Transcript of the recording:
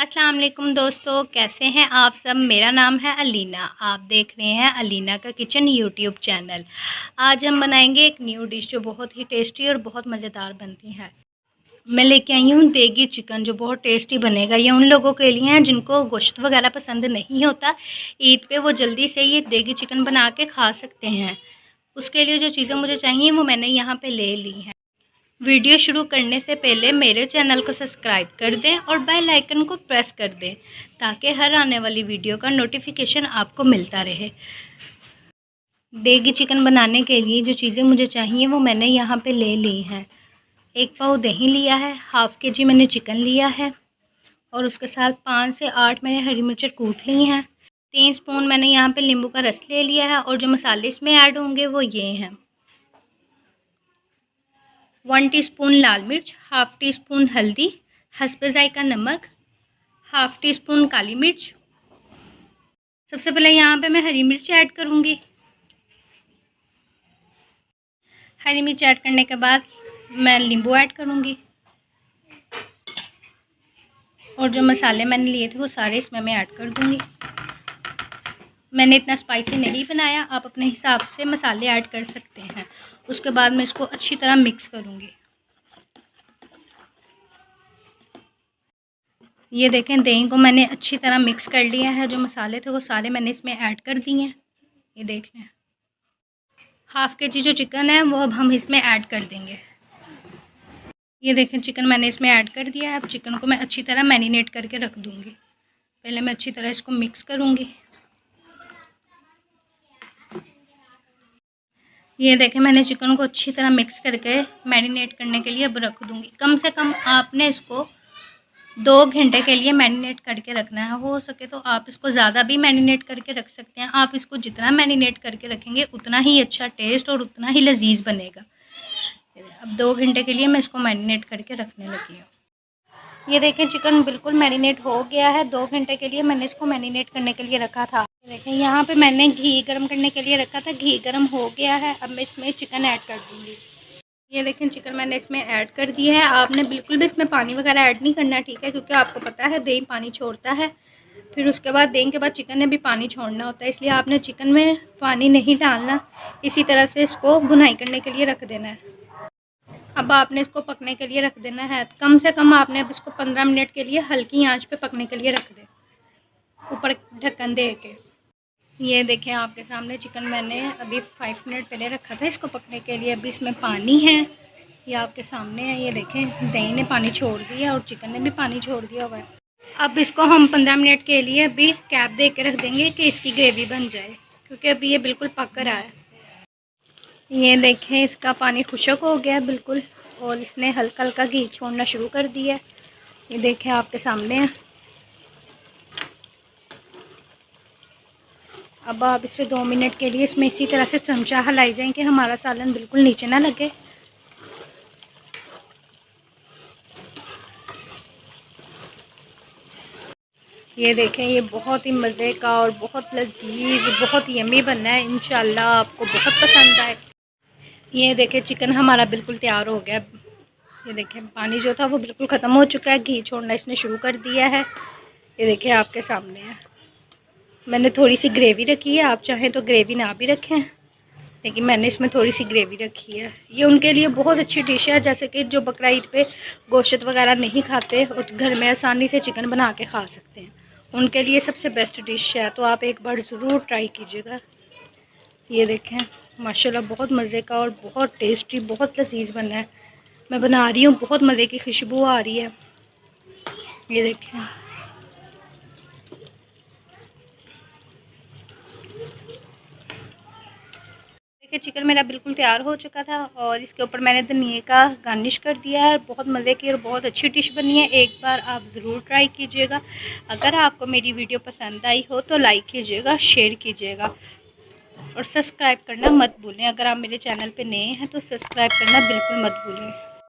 अस्सलाम वालेकुम दोस्तों, कैसे हैं आप सब। मेरा नाम है अलीना। आप देख रहे हैं अलीना का किचन यूट्यूब चैनल। आज हम बनाएंगे एक न्यू डिश जो बहुत ही टेस्टी और बहुत मज़ेदार बनती है। मैं लेके आई हूँ देगी चिकन, जो बहुत टेस्टी बनेगा। ये उन लोगों के लिए हैं जिनको गोश्त वगैरह पसंद नहीं होता। ईद पे वो जल्दी से ये देगी चिकन बना के खा सकते हैं। उसके लिए जो चीज़ें मुझे चाहिए वो मैंने यहाँ पे ले ली हैं। वीडियो शुरू करने से पहले मेरे चैनल को सब्सक्राइब कर दें और बेल आइकन को प्रेस कर दें ताकि हर आने वाली वीडियो का नोटिफिकेशन आपको मिलता रहे। देगी चिकन बनाने के लिए जो चीज़ें मुझे चाहिए वो मैंने यहाँ पे ले ली हैं। 1 पाव दही लिया है, हाफ़ केजी मैंने चिकन लिया है और उसके साथ 5 से 8 मैंने हरी मिर्च कूट ली हैं। 3 स्पून मैंने यहाँ पे नींबू का रस ले लिया है और जो मसाले इसमें ऐड होंगे वो ये हैं। 1 टीस्पून लाल मिर्च, हाफ़ टी स्पून हल्दी, हस्बे ज़ायका नमक, हाफ़ टी स्पून काली मिर्च। सबसे पहले यहाँ पे मैं हरी मिर्च ऐड करूँगी। हरी मिर्च ऐड करने के बाद मैं नींबू ऐड करूँगी और जो मसाले मैंने लिए थे वो सारे इसमें मैं ऐड कर दूँगी। मैंने इतना स्पाइसी नहीं बनाया, आप अपने हिसाब से मसाले ऐड कर सकते हैं। उसके बाद मैं इसको अच्छी तरह मिक्स करूँगी। ये देखें, दही को मैंने अच्छी तरह मिक्स कर लिया है। जो मसाले थे वो सारे मैंने इसमें ऐड कर दिए हैं। ये देख लें, हाफ़ केजी जो चिकन है वो अब हम इसमें ऐड कर देंगे। ये देखें, चिकन मैंने इसमें ऐड कर दिया है। अब चिकन को मैं अच्छी तरह मैरिनेट करके रख दूँगी। पहले मैं अच्छी तरह इसको मिक्स करूँगी। ये देखें, मैंने चिकन को अच्छी तरह मिक्स करके मैरिनेट करने के लिए अब रख दूँगी। कम से कम आपने इसको 2 घंटे के लिए मैरिनेट करके रखना है। हो सके तो आप इसको ज़्यादा भी मैरिनेट करके रख सकते हैं। आप इसको जितना मैरिनेट करके रखेंगे उतना ही अच्छा टेस्ट और उतना ही लजीज बनेगा। अब 2 घंटे के लिए मैं इसको मैरिनेट करके रखने लगी हूँ। ये देखें, चिकन बिल्कुल मैरिनेट हो गया है। 2 घंटे के लिए मैंने इसको मैरिनेट करने के लिए रखा था। देखें, यहाँ पे मैंने घी गर्म करने के लिए रखा था। घी गर्म हो गया है। अब मैं इसमें चिकन ऐड कर दूँगी। ये देखें, चिकन मैंने इसमें ऐड कर दिया है। आपने बिल्कुल भी इसमें पानी वगैरह ऐड नहीं करना, ठीक है, क्योंकि आपको पता है दही पानी छोड़ता है। फिर उसके बाद दही के बाद चिकन ने भी पानी छोड़ना होता है, इसलिए आपने चिकन में पानी नहीं डालना। इसी तरह से इसको भुनाई करने के लिए रख देना है। अब आपने इसको पकने के लिए रख देना है। कम से कम आपने अब इसको 15 मिनट के लिए हल्की आंच पे पकने के लिए रख दें, ऊपर ढक्कन दे के। ये देखें, आपके सामने चिकन मैंने अभी 5 मिनट पहले रखा था इसको पकने के लिए। अभी इसमें पानी है, ये आपके सामने है। ये देखें, दही ने पानी छोड़ दिया और चिकन ने भी पानी छोड़ दिया हुआ है। अब इसको हम 15 मिनट के लिए अभी कैप दे के रख देंगे कि इसकी ग्रेवी बन जाए, क्योंकि अभी ये बिल्कुल पक रहा है। ये देखें, इसका पानी खुश्क हो गया है बिल्कुल और इसने हल्का हल्का घी छोड़ना शुरू कर दिया है। ये देखें, आपके सामने है। अब आप इसे 2 मिनट के लिए इसमें इसी तरह से चमचा हिलाई जाए कि हमारा सालन बिल्कुल नीचे ना लगे। ये देखें, ये बहुत ही मज़े का और बहुत लजीज, बहुत यम्मी बनना है। इंशाल्लाह आपको बहुत पसंद आए। ये देखें, चिकन हमारा बिल्कुल तैयार हो गया। ये देखें, पानी जो था वो बिल्कुल ख़त्म हो चुका है। घी छोड़ना इसने शुरू कर दिया है। ये देखें, आपके सामने है। मैंने थोड़ी सी ग्रेवी रखी है, आप चाहें तो ग्रेवी ना भी रखें, लेकिन मैंने इसमें थोड़ी सी ग्रेवी रखी है। ये उनके लिए बहुत अच्छी डिश है, जैसे कि जो बकरा ईद पे गोश्त वगैरह नहीं खाते और घर में आसानी से चिकन बना के खा सकते हैं, उनके लिए सबसे बेस्ट डिश है। तो आप एक बार ज़रूर ट्राई कीजिएगा। ये देखें, माशाल्लाह बहुत मज़े का और बहुत टेस्टी, बहुत लजीज बना है। मैं बना रही हूँ, बहुत मज़े की खुशबू आ रही है। ये देखें, देखिए, चिकन मेरा बिल्कुल तैयार हो चुका था और इसके ऊपर मैंने धनिया का गार्निश कर दिया है। बहुत मज़े की और बहुत अच्छी डिश बनी है। एक बार आप ज़रूर ट्राई कीजिएगा। अगर आपको मेरी वीडियो पसंद आई हो तो लाइक कीजिएगा, शेयर कीजिएगा और सब्सक्राइब करना मत भूलें। अगर आप मेरे चैनल पे नए हैं तो सब्सक्राइब करना बिल्कुल मत भूलें।